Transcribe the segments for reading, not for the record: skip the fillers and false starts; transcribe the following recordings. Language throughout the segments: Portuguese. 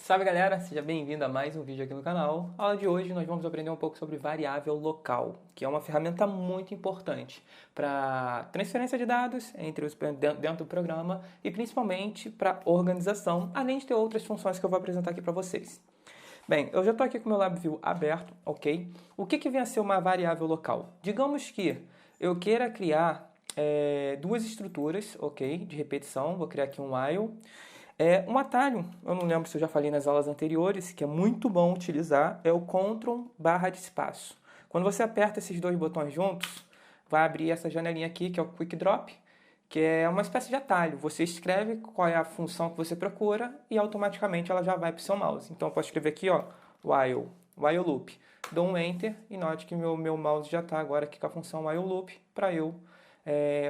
Salve galera, seja bem-vindo a mais um vídeo aqui no canal. A aula de hoje nós vamos aprender um pouco sobre variável local, que é uma ferramenta muito importante para transferência de dados dentro do programa e principalmente para organização, além de ter outras funções que eu vou apresentar aqui para vocês. Bem, eu já estou aqui com o meu LabVIEW aberto, ok? O que vem a ser uma variável local? Digamos que eu queira criar duas estruturas, ok? De repetição, vou criar aqui um while. Um atalho, eu não lembro se eu já falei nas aulas anteriores, que é muito bom utilizar, é o Ctrl/de espaço. Quando você aperta esses dois botões juntos, vai abrir essa janelinha aqui, que é o Quick Drop, que é uma espécie de atalho. Você escreve qual é a função que você procura e automaticamente ela já vai para o seu mouse. Então eu posso escrever aqui, ó, while loop. Dou um Enter e note que meu mouse já está agora aqui com a função while loop para eu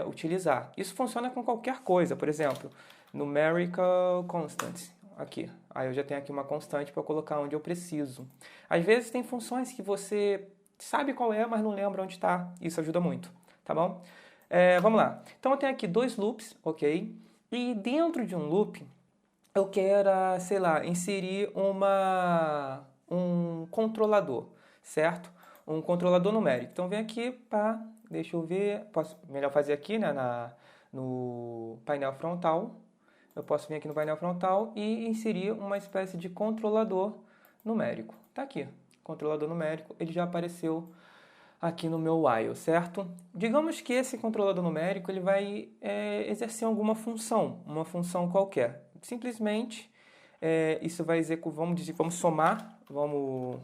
utilizar. Isso funciona com qualquer coisa, por exemplo, numerical constant, aqui. Aí eu já tenho aqui uma constante para colocar onde eu preciso. Às vezes tem funções que você sabe qual é, mas não lembra onde está. Isso ajuda muito, tá bom? Vamos lá. Então eu tenho aqui dois loops, ok? E dentro de um loop eu quero, sei lá, inserir um controlador, certo? Um controlador numérico. Então vem aqui para, deixa eu ver, melhor fazer aqui, né, no painel frontal. Eu posso vir aqui no painel frontal e inserir uma espécie de controlador numérico. Tá aqui, controlador numérico, ele já apareceu aqui no meu while, certo? Digamos que esse controlador numérico ele vai exercer alguma função, uma função qualquer. Simplesmente, isso vai executar, vamos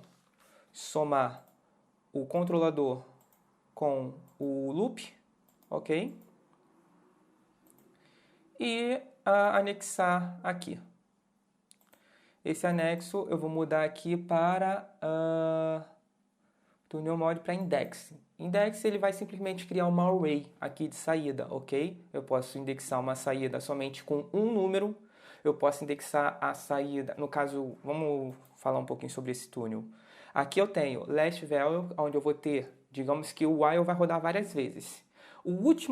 somar o controlador com o loop, ok? E anexar aqui. Esse anexo eu vou mudar aqui para do new mode para index. Index ele vai simplesmente criar uma array aqui de saída, ok? Eu posso indexar uma saída somente com um número. Eu posso indexar a saída, no caso, vamos falar um pouquinho sobre esse túnel. Aqui eu tenho last value, onde eu vou ter, digamos que o while vai rodar várias vezes.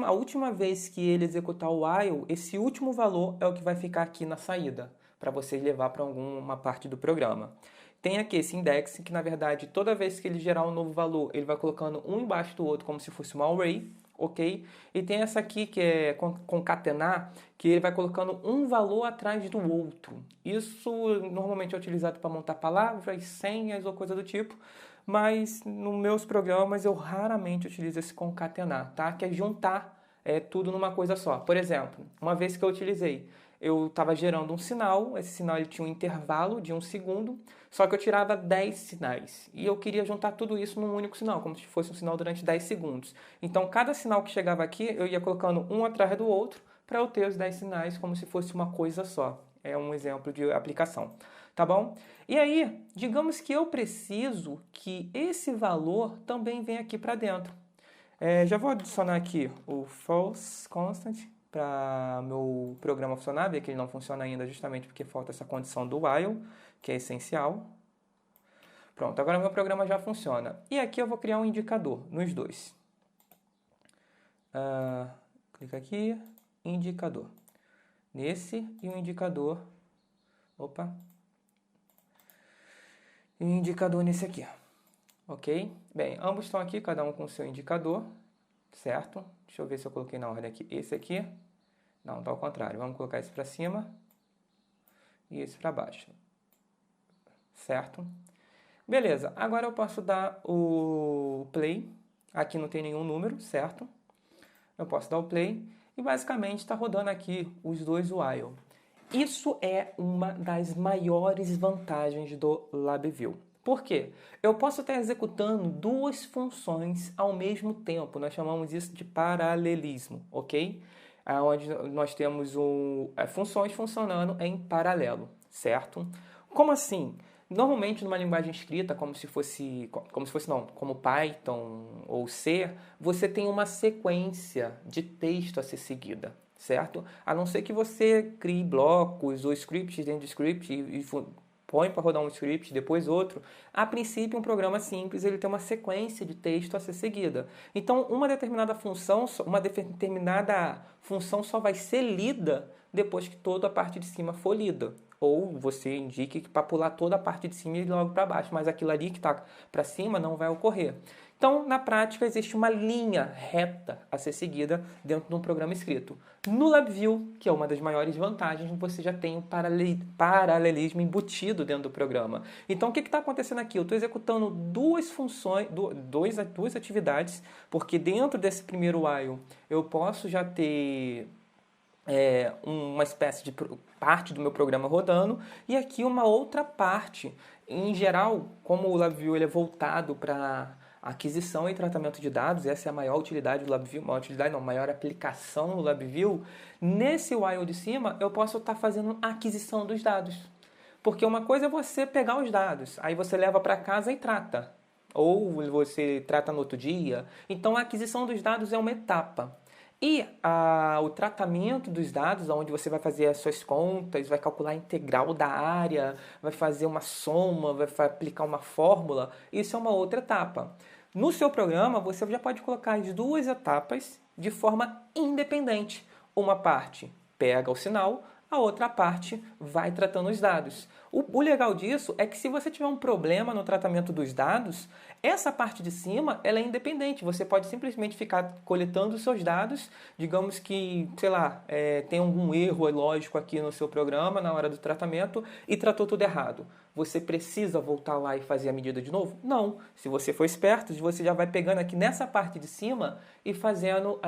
A última vez que ele executar o while, esse último valor é o que vai ficar aqui na saída, para você levar para alguma parte do programa. Tem aqui esse index, que na verdade, toda vez que ele gerar um novo valor, ele vai colocando um embaixo do outro, como se fosse uma array, ok? E tem essa aqui, que é concatenar, que ele vai colocando um valor atrás do outro. Isso normalmente é utilizado para montar palavras, senhas ou coisa do tipo, mas nos meus programas eu raramente utilizo esse concatenar, tá? Que é juntar tudo numa coisa só. Por exemplo, uma vez que eu utilizei, eu estava gerando um sinal, esse sinal ele tinha um intervalo de 1 segundo, só que eu tirava 10 sinais. E eu queria juntar tudo isso num único sinal, como se fosse um sinal durante 10 segundos. Então, cada sinal que chegava aqui, eu ia colocando um atrás do outro, para eu ter os 10 sinais como se fosse uma coisa só. É um exemplo de aplicação, tá bom? E aí, digamos que eu preciso que esse valor também venha aqui para dentro. Já vou adicionar aqui o false constant para meu programa funcionar, ver que ele não funciona ainda justamente porque falta essa condição do while, que é essencial. Pronto, agora meu programa já funciona. E aqui eu vou criar um indicador nos dois. Clica aqui, indicador. Nesse e um indicador. Opa! E um indicador nesse aqui. Ok? Bem, ambos estão aqui, cada um com o seu indicador. Certo? Deixa eu ver se eu coloquei na ordem aqui. Esse aqui. Não, está ao contrário. Vamos colocar esse para cima e esse para baixo. Certo? Beleza. Agora eu posso dar o play. Aqui não tem nenhum número, certo? Eu posso dar o play e basicamente está rodando aqui os dois while. Isso é uma das maiores vantagens do LabVIEW. Por quê? Eu posso estar executando duas funções ao mesmo tempo. Nós chamamos isso de paralelismo, ok? Onde nós temos funções funcionando em paralelo, certo? Como assim? Normalmente numa linguagem escrita, como Python ou C, você tem uma sequência de texto a ser seguida, certo? A não ser que você crie blocos ou scripts dentro de script e põe para rodar um script, depois outro. A princípio, um programa simples ele tem uma sequência de texto a ser seguida. Então, uma determinada função só vai ser lida depois que toda a parte de cima for lida. ou você indique para pular toda a parte de cima e logo para baixo, mas aquilo ali que está para cima não vai ocorrer. Então, na prática, existe uma linha reta a ser seguida dentro de um programa escrito. No LabVIEW, que é uma das maiores vantagens, você já tem o paralelismo embutido dentro do programa. Então, o que está acontecendo aqui? Eu estou executando duas funções, duas atividades, porque dentro desse primeiro while eu posso já ter uma espécie de parte do meu programa rodando, e aqui uma outra parte. Em geral, como o LabVIEW ele é voltado para aquisição e tratamento de dados, essa é a maior utilidade do LabVIEW, maior aplicação do LabVIEW. Nesse while de cima, eu posso estar fazendo a aquisição dos dados. Porque uma coisa é você pegar os dados, aí você leva para casa e trata. Ou você trata no outro dia. Então, a aquisição dos dados é uma etapa. E o tratamento dos dados, onde você vai fazer as suas contas, vai calcular a integral da área, vai fazer uma soma, vai aplicar uma fórmula, isso é uma outra etapa. No seu programa, você já pode colocar as duas etapas de forma independente. Uma parte pega o sinal, a outra parte vai tratando os dados. O legal disso é que se você tiver um problema no tratamento dos dados, essa parte de cima ela é independente. Você pode simplesmente ficar coletando os seus dados. Digamos que, sei lá, tem algum erro lógico aqui no seu programa na hora do tratamento e tratou tudo errado. Você precisa voltar lá e fazer a medida de novo? Não. Se você for esperto, você já vai pegando aqui nessa parte de cima e fazendo,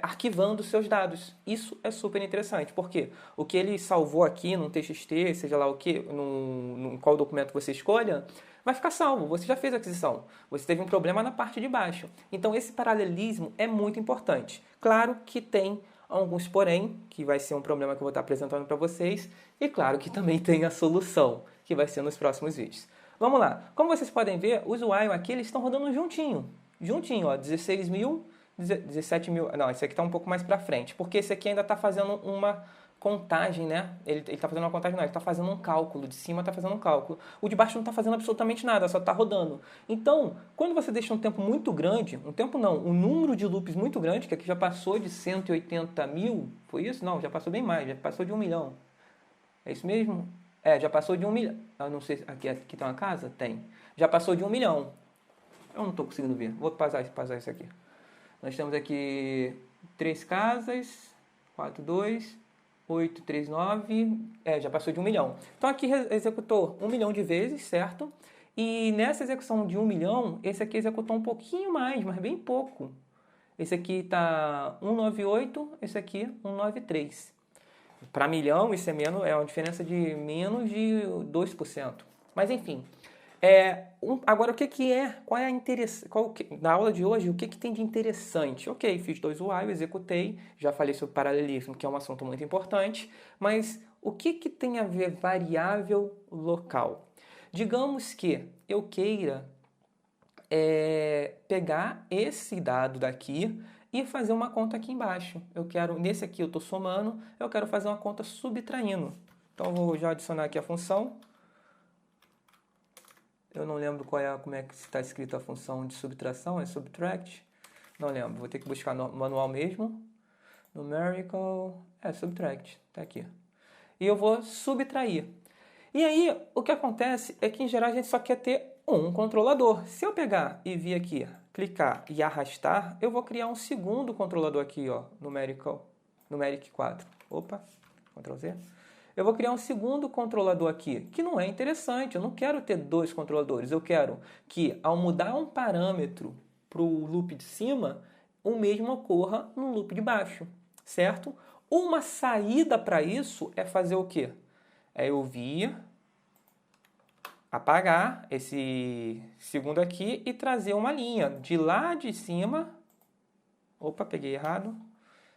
arquivando os seus dados. Isso é super interessante, porque o que ele salvou aqui num TXT, seja lá o que, num qual documento você escolha, vai ficar salvo. Você já fez a aquisição. Você teve um problema na parte de baixo. Então, esse paralelismo é muito importante. Claro que tem alguns porém, que vai ser um problema que eu vou estar apresentando para vocês. E claro que também tem a solução, que vai ser nos próximos vídeos. Vamos lá. Como vocês podem ver, os while aqui eles estão rodando juntinho. Juntinho, ó, 16 mil, 17 mil... Não, esse aqui está um pouco mais para frente, porque esse aqui ainda está fazendo uma contagem, né? Ele está fazendo uma contagem, não, ele está fazendo um cálculo. De cima está fazendo um cálculo. O de baixo não está fazendo absolutamente nada, só está rodando. Então, quando você deixa um tempo muito grande, um número de loops muito grande, que aqui já passou de 180 mil, foi isso? Não, já passou bem mais, já passou de 1 milhão. É isso mesmo? Já passou de 1 milhão. Eu não sei, aqui tem uma casa? Tem. Já passou de 1 milhão. Eu não estou conseguindo ver. Vou passar isso aqui. Nós temos aqui 3 casas, 4, 2... 839, já passou de 1 milhão. Então aqui executou 1 milhão de vezes, certo? E nessa execução de 1 milhão, esse aqui executou um pouquinho mais, mas bem pouco. Esse aqui está 198, esse aqui 193. Para milhão, isso é uma diferença de menos de 2%. Mas enfim, agora o que é? Na aula de hoje, o que tem de interessante? Ok, fiz 2 while, executei, já falei sobre paralelismo, que é um assunto muito importante, mas o que tem a ver variável local? Digamos que eu queira pegar esse dado daqui e fazer uma conta aqui embaixo. Nesse aqui eu estou somando, eu quero fazer uma conta subtraindo. Então eu vou já adicionar aqui a função. Eu não lembro como é que está escrito a função de subtração, é subtract? Não lembro, vou ter que buscar no manual mesmo. Numerical, subtract, está aqui. E eu vou subtrair. E aí, o que acontece é que, em geral, a gente só quer ter um controlador. Se eu pegar e vir aqui, clicar e arrastar, eu vou criar um segundo controlador aqui, ó, numeric 4. Opa, Ctrl Z. Eu vou criar um segundo controlador aqui, que não é interessante. Eu não quero ter 2 controladores. Eu quero que, ao mudar um parâmetro para o loop de cima, o mesmo ocorra no loop de baixo, certo? Uma saída para isso é fazer o quê? É eu vir, apagar esse segundo aqui e trazer uma linha de lá de cima. Opa, peguei errado.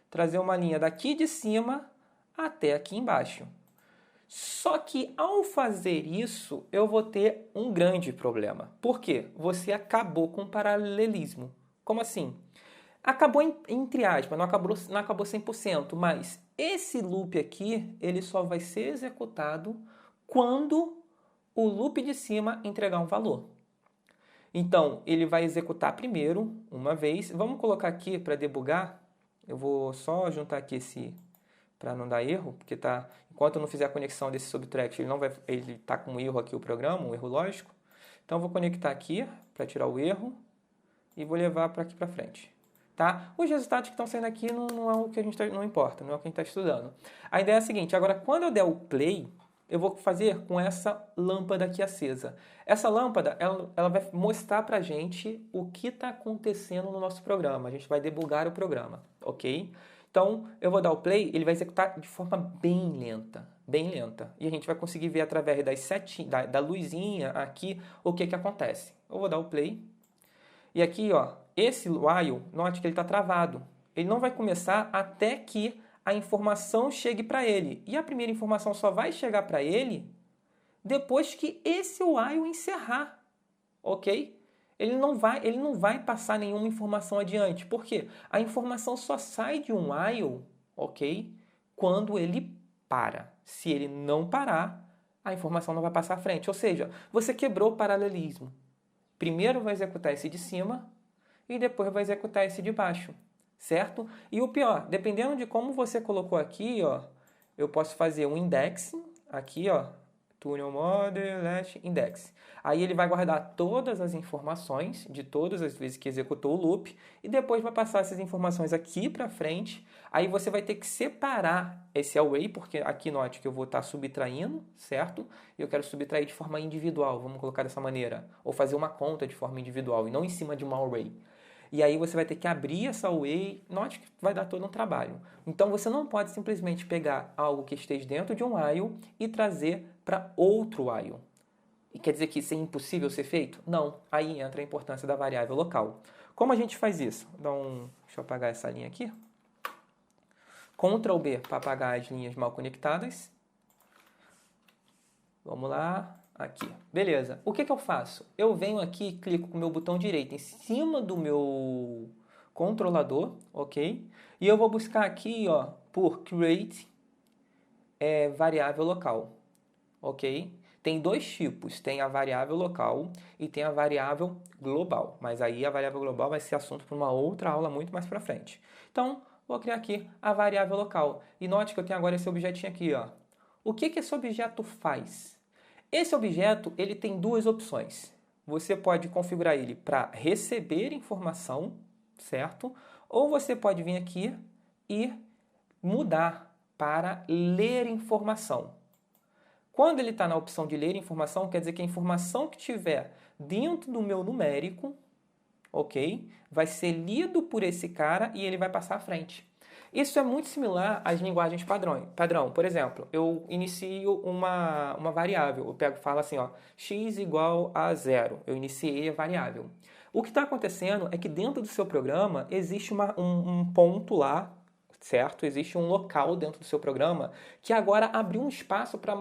Trazer uma linha daqui de cima até aqui embaixo. Só que ao fazer isso, eu vou ter um grande problema. Por quê? Você acabou com o paralelismo. Como assim? Acabou entre aspas, não acabou 100%, mas esse loop aqui, ele só vai ser executado quando o loop de cima entregar um valor. Então, ele vai executar primeiro, uma vez. Vamos colocar aqui para debugar. Eu vou só juntar aqui esse para não dar erro, porque enquanto eu não fizer a conexão desse subtract, ele está com um erro aqui o programa, um erro lógico. Então eu vou conectar aqui para tirar o erro e vou levar para aqui para frente. Tá? Os resultados que estão saindo aqui não é o que a gente não importa, não é o que a gente está estudando. A ideia é a seguinte, agora quando eu der o play, eu vou fazer com essa lâmpada aqui acesa. Essa lâmpada, ela vai mostrar para a gente o que está acontecendo no nosso programa. A gente vai debugar o programa, ok? Então, eu vou dar o play, ele vai executar de forma bem lenta. E a gente vai conseguir ver através da luzinha aqui o que acontece. Eu vou dar o play. E aqui, ó, esse while, note que ele está travado. Ele não vai começar até que a informação chegue para ele. E a primeira informação só vai chegar para ele depois que esse while encerrar, ok? Ele não vai passar nenhuma informação adiante. Por quê? A informação só sai de um while, ok? Quando ele para. Se ele não parar, a informação não vai passar à frente. Ou seja, você quebrou o paralelismo. Primeiro vai executar esse de cima e depois vai executar esse de baixo, certo? E o pior, dependendo de como você colocou aqui, ó, eu posso fazer um index aqui, ó, tunnel model index. Aí ele vai guardar todas as informações de todas as vezes que executou o loop e depois vai passar essas informações aqui para frente. Aí você vai ter que separar esse array, porque aqui note que eu vou estar subtraindo, certo? E eu quero subtrair de forma individual, vamos colocar dessa maneira. Ou fazer uma conta de forma individual e não em cima de uma array. E aí você vai ter que abrir essa array, note que vai dar todo um trabalho. Então você não pode simplesmente pegar algo que esteja dentro de um while e trazer para outro while. E quer dizer que isso é impossível ser feito? Não. Aí entra a importância da variável local. Como a gente faz isso? Deixa eu apagar essa linha aqui. Ctrl B para apagar as linhas mal conectadas. Vamos lá. Aqui. Beleza. O que eu faço? Eu venho aqui e clico com o meu botão direito em cima do meu controlador, ok? E eu vou buscar aqui, ó, por create variável local, ok? Tem dois tipos, tem a variável local e tem a variável global. Mas aí a variável global vai ser assunto para uma outra aula muito mais para frente. Então, vou criar aqui a variável local. E note que eu tenho agora esse objetinho aqui, ó. O que esse objeto faz? Esse objeto ele tem duas opções. Você pode configurar ele para receber informação, certo? Ou você pode vir aqui e mudar para ler informação. Quando ele está na opção de ler informação, quer dizer que a informação que tiver dentro do meu numérico, ok? Vai ser lido por esse cara e ele vai passar à frente. Isso é muito similar às linguagens padrão. Por exemplo, eu inicio uma variável. Eu falo assim, ó, x igual a 0. Eu iniciei a variável. O que está acontecendo é que dentro do seu programa existe um ponto lá, certo? Existe um local dentro do seu programa que agora abriu um espaço para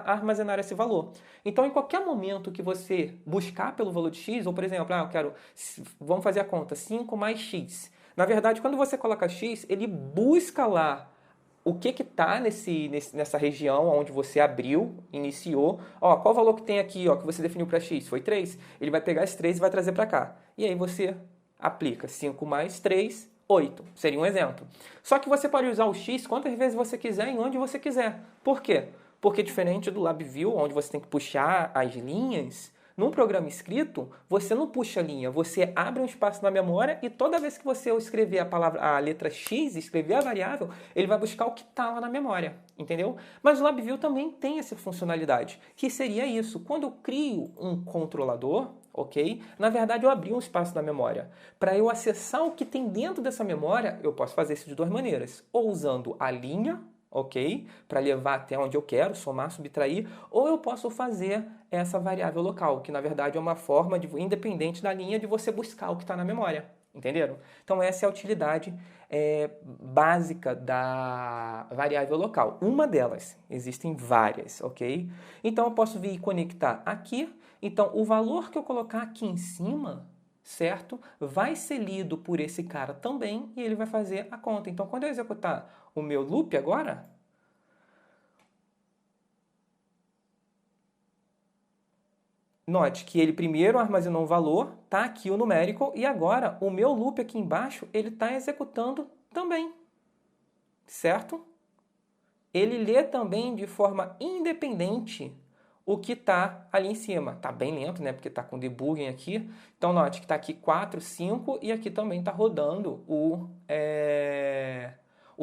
armazenar esse valor. Então, em qualquer momento que você buscar pelo valor de x, ou por exemplo, vamos fazer a conta, 5 mais x. Na verdade, quando você coloca x, ele busca lá o que está nessa região onde você abriu, iniciou. Ó, qual o valor que tem aqui, ó, que você definiu para x? Foi 3. Ele vai pegar esse 3 e vai trazer para cá. E aí você aplica 5 mais 3, 8. Seria um exemplo. Só que você pode usar o x quantas vezes você quiser e onde você quiser. Por quê? Porque diferente do LabVIEW, onde você tem que puxar as linhas, num programa escrito, você não puxa a linha, você abre um espaço na memória e toda vez que você escrever a letra X, escrever a variável, ele vai buscar o que está lá na memória, entendeu? Mas o LabVIEW também tem essa funcionalidade, que seria isso. Quando eu crio um controlador, ok? Na verdade, eu abri um espaço na memória. Para eu acessar o que tem dentro dessa memória, eu posso fazer isso de duas maneiras. Ou usando a linha, ok? Para levar até onde eu quero, somar, subtrair, ou eu posso fazer essa variável local, que na verdade é uma forma independente da linha de você buscar o que está na memória, entenderam? Então essa é a utilidade básica da variável local. Uma delas, existem várias, ok? Então eu posso vir e conectar aqui, então o valor que eu colocar aqui em cima, certo? Vai ser lido por esse cara também e ele vai fazer a conta. Então, quando eu executar o meu loop agora, note que ele primeiro armazenou um valor, tá aqui o numérico, e agora o meu loop aqui embaixo, ele está executando também, certo? ele lê também de forma independente o que está ali em cima. Está bem lento, né? Porque está com debugging aqui. Então, note que está aqui 4, 5 e aqui também está rodando o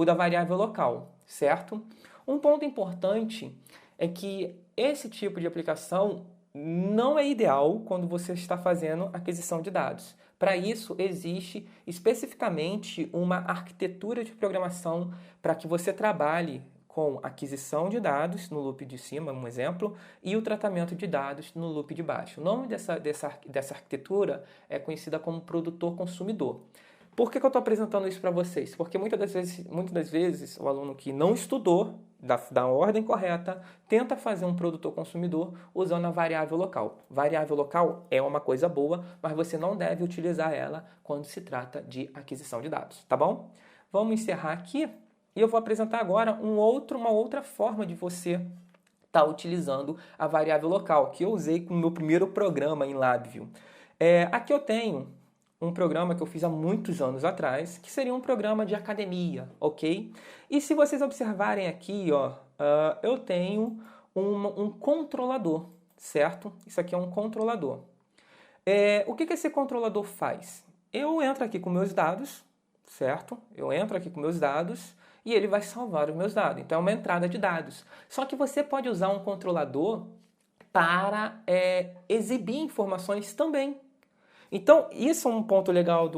da variável local, certo? Um ponto importante é que esse tipo de aplicação não é ideal quando você está fazendo aquisição de dados. Para isso, existe especificamente uma arquitetura de programação para que você trabalhe com aquisição de dados no loop de cima, um exemplo, e o tratamento de dados no loop de baixo. O nome dessa arquitetura é conhecida como produtor-consumidor. Por que eu estou apresentando isso para vocês? Porque muitas das vezes o aluno que não estudou da ordem correta tenta fazer um produtor-consumidor usando a variável local. Variável local é uma coisa boa, mas você não deve utilizar ela quando se trata de aquisição de dados, tá bom? Vamos encerrar aqui e eu vou apresentar agora uma outra forma de você estar utilizando a variável local, que eu usei no meu primeiro programa em LabVIEW. Aqui eu tenho um programa que eu fiz há muitos anos atrás, que seria um programa de academia, ok? E se vocês observarem aqui, ó, eu tenho um controlador, certo? Isso aqui é um controlador. O que esse controlador faz? Eu entro aqui com meus dados, certo? Eu entro aqui com meus dados e ele vai salvar os meus dados. Então é uma entrada de dados. Só que você pode usar um controlador para exibir informações também. Então, isso é um ponto legal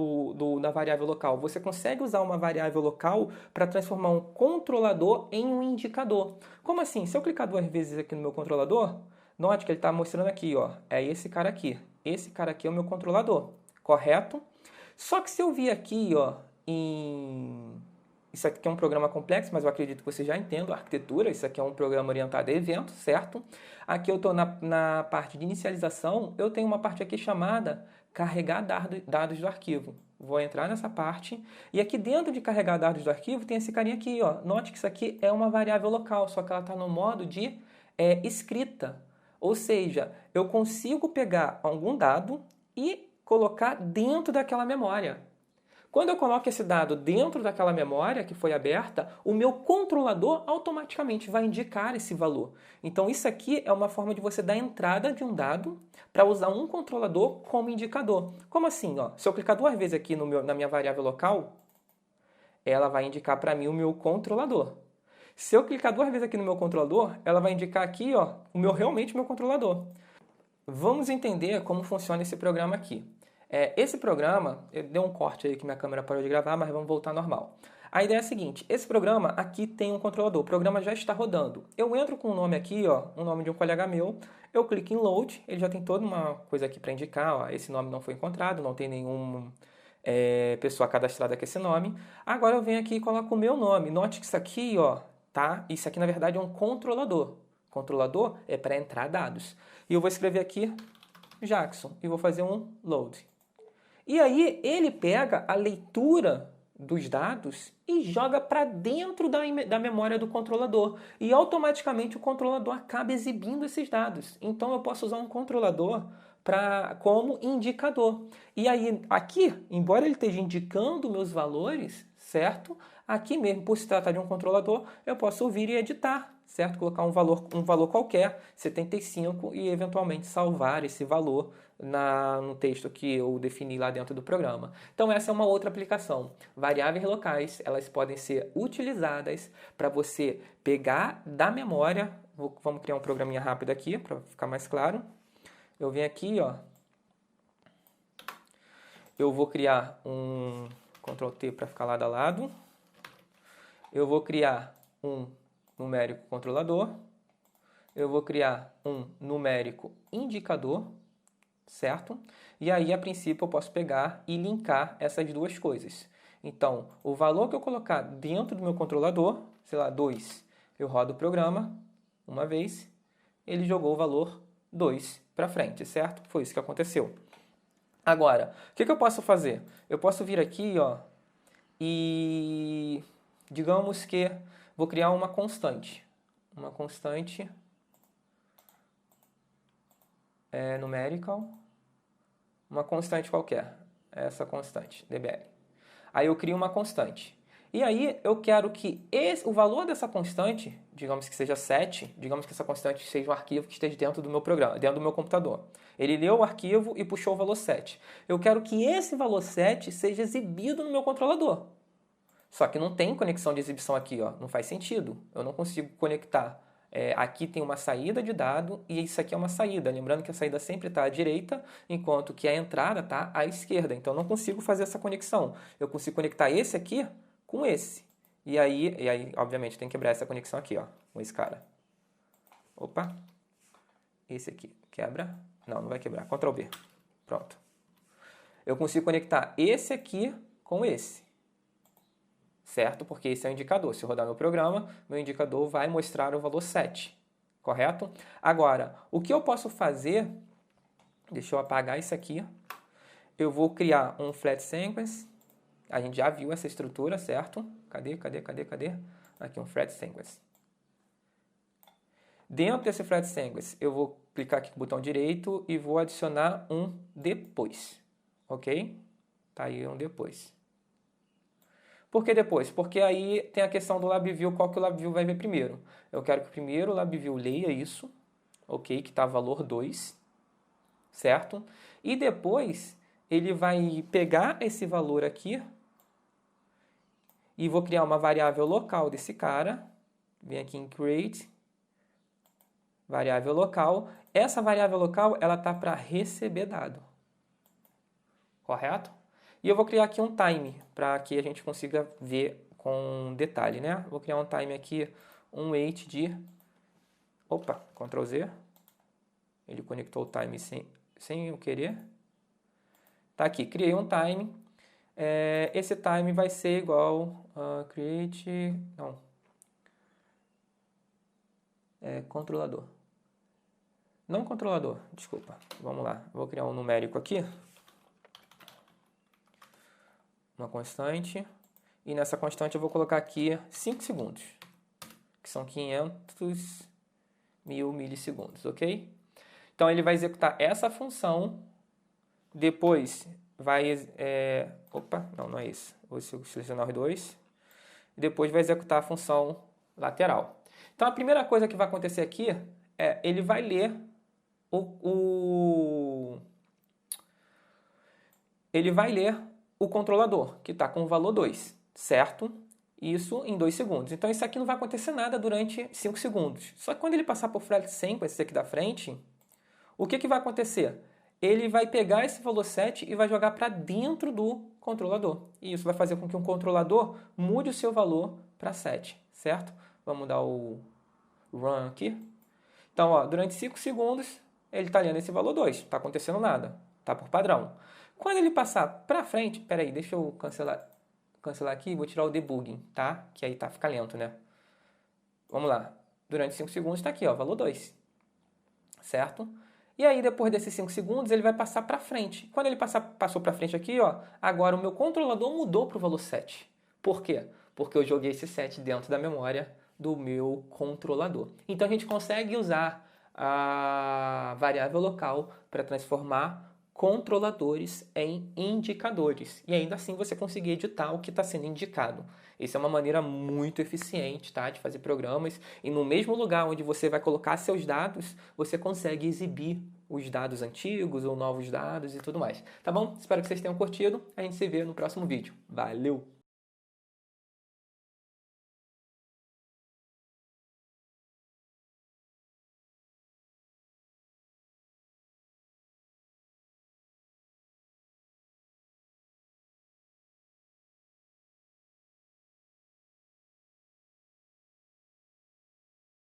da variável local. Você consegue usar uma variável local para transformar um controlador em um indicador. Como assim? Se eu clicar 2 vezes aqui no meu controlador, note que ele está mostrando aqui, ó, é esse cara aqui. Esse cara aqui é o meu controlador, correto? Só que se eu vir aqui, ó, isso aqui é um programa complexo, mas eu acredito que você já entenda a arquitetura. Isso aqui é um programa orientado a eventos, certo? Aqui eu estou na parte de inicialização, eu tenho uma parte aqui chamada carregar dados do arquivo. Vou entrar nessa parte e aqui dentro de carregar dados do arquivo tem esse carinha aqui, ó. Note que isso aqui é uma variável local, só que ela está no modo de escrita. Ou seja, eu consigo pegar algum dado e colocar dentro daquela memória. Quando eu coloco esse dado dentro daquela memória que foi aberta, o meu controlador automaticamente vai indicar esse valor. Então isso aqui é uma forma de você dar entrada de um dado para usar um controlador como indicador. Como assim? Ó? Se eu clicar 2 vezes aqui na minha variável local, ela vai indicar para mim o meu controlador. Se eu clicar 2 vezes aqui no meu controlador, ela vai indicar aqui, ó, realmente o meu controlador. Vamos entender como funciona esse programa aqui. Esse programa, deu um corte aí que minha câmera parou de gravar, mas vamos voltar ao normal. A ideia é a seguinte, esse programa aqui tem um controlador, o programa já está rodando. Eu entro com o nome aqui, ó, o nome de um colega meu, eu clico em Load, ele já tem toda uma coisa aqui para indicar, ó, esse nome não foi encontrado, não tem nenhuma pessoa cadastrada com esse nome. Agora eu venho aqui e coloco o meu nome. Note que isso aqui, ó, tá? Isso aqui na verdade é um controlador. Controlador é para entrar dados. E eu vou escrever aqui Jackson e vou fazer um load. E aí ele pega a leitura dos dados e joga para dentro da memória do controlador. E automaticamente o controlador acaba exibindo esses dados. Então eu posso usar um controlador como indicador. E aí aqui, embora ele esteja indicando meus valores, certo? Aqui mesmo, por se tratar de um controlador, eu posso vir e editar, certo? Colocar um valor qualquer, 75, e eventualmente salvar esse valor no texto que eu defini lá dentro do programa. Então essa é uma outra aplicação. Variáveis locais, elas podem ser utilizadas para você pegar da memória. Vamos criar um programinha rápido aqui para ficar mais claro. Eu venho aqui, ó. Eu vou criar um Ctrl T para ficar lado a lado. Eu vou criar um numérico controlador. Eu vou criar um numérico indicador, certo? E aí, a princípio, eu posso pegar e linkar essas duas coisas. Então, o valor que eu colocar dentro do meu controlador, sei lá, 2, eu rodo o programa uma vez, ele jogou o valor 2 para frente, certo? Foi isso que aconteceu. Agora, o que eu posso fazer? Eu posso vir aqui, ó, e digamos que vou criar uma constante. Uma constante numerical, uma constante qualquer, essa constante, dbl. Aí eu crio uma constante. E aí eu quero que o valor dessa constante, digamos que seja 7, digamos que essa constante seja um arquivo que esteja dentro do meu programa, dentro do meu computador. Ele leu o arquivo e puxou o valor 7. Eu quero que esse valor 7 seja exibido no meu controlador. Só que não tem conexão de exibição aqui, ó. Não faz sentido. Eu não consigo conectar. Aqui tem uma saída de dado e isso aqui é uma saída. Lembrando que a saída sempre está à direita, enquanto que a entrada está à esquerda. Então eu não consigo fazer essa conexão. Eu consigo conectar esse aqui com esse. E aí, obviamente, tem que quebrar essa conexão aqui, ó, com esse cara. Opa. Esse aqui. Quebra. Não, não vai quebrar. Ctrl V. Pronto. Eu consigo conectar esse aqui com esse. Certo? Porque esse é o indicador. Se eu rodar meu programa, meu indicador vai mostrar o valor 7. Correto? Agora, o que eu posso fazer... Deixa eu apagar isso aqui. Eu vou criar um flat sequence. A gente já viu essa estrutura, certo? Cadê? Aqui um flat sequence. Dentro desse flat sequence, eu vou clicar aqui com o botão direito e vou adicionar um depois. Ok? Tá aí um depois. Por que depois? Porque aí tem a questão do LabVIEW, qual que o LabVIEW vai ver primeiro. Eu quero que primeiro o LabVIEW leia isso, ok? Que está valor 2, certo? E depois ele vai pegar esse valor aqui e vou criar uma variável local desse cara. Vem aqui em create, variável local. Essa variável local, ela tá para receber dado. Correto? E eu vou criar aqui um time, para que a gente consiga ver com detalhe, né? Vou criar um time aqui, um wait de... Opa, Ctrl Z. Ele conectou o time sem eu querer. Tá aqui, criei um time. Esse time vai ser igual a create... Não. Controlador. Não controlador, desculpa. Vamos lá, vou criar um numérico aqui. Uma constante. E nessa constante eu vou colocar aqui 5 segundos. Que são 500 mil milissegundos, ok? Então ele vai executar essa função. Depois vai... Opa, não é isso. Vou selecionar os dois. Depois vai executar a função lateral. Então a primeira coisa que vai acontecer aqui é ele vai ler ele vai ler o controlador, que está com o valor 2, certo? Isso em 2 segundos. Então isso aqui não vai acontecer nada durante 5 segundos. Só que quando ele passar por flat sequence, esse aqui da frente, o que vai acontecer? Ele vai pegar esse valor 7 e vai jogar para dentro do controlador. E isso vai fazer com que o controlador mude o seu valor para 7, certo? Vamos dar o run aqui. Então, ó, durante 5 segundos, ele está lendo esse valor 2. Não está acontecendo nada. Está por padrão. Quando ele passar para frente... Peraí, deixa eu cancelar aqui e vou tirar o debugging, tá? Que aí fica lento, né? Vamos lá. Durante 5 segundos está aqui, ó, valor 2. Certo? E aí, depois desses 5 segundos, ele vai passar para frente. Quando ele passou para frente aqui, ó, agora o meu controlador mudou para o valor 7. Por quê? Porque eu joguei esse 7 dentro da memória do meu controlador. Então, a gente consegue usar a variável local para transformar controladores em indicadores. E ainda assim você conseguir editar o que está sendo indicado. Essa é uma maneira muito eficiente, tá, de fazer programas. E no mesmo lugar onde você vai colocar seus dados, você consegue exibir os dados antigos ou novos dados e tudo mais. Tá bom? Espero que vocês tenham curtido. A gente se vê no próximo vídeo. Valeu!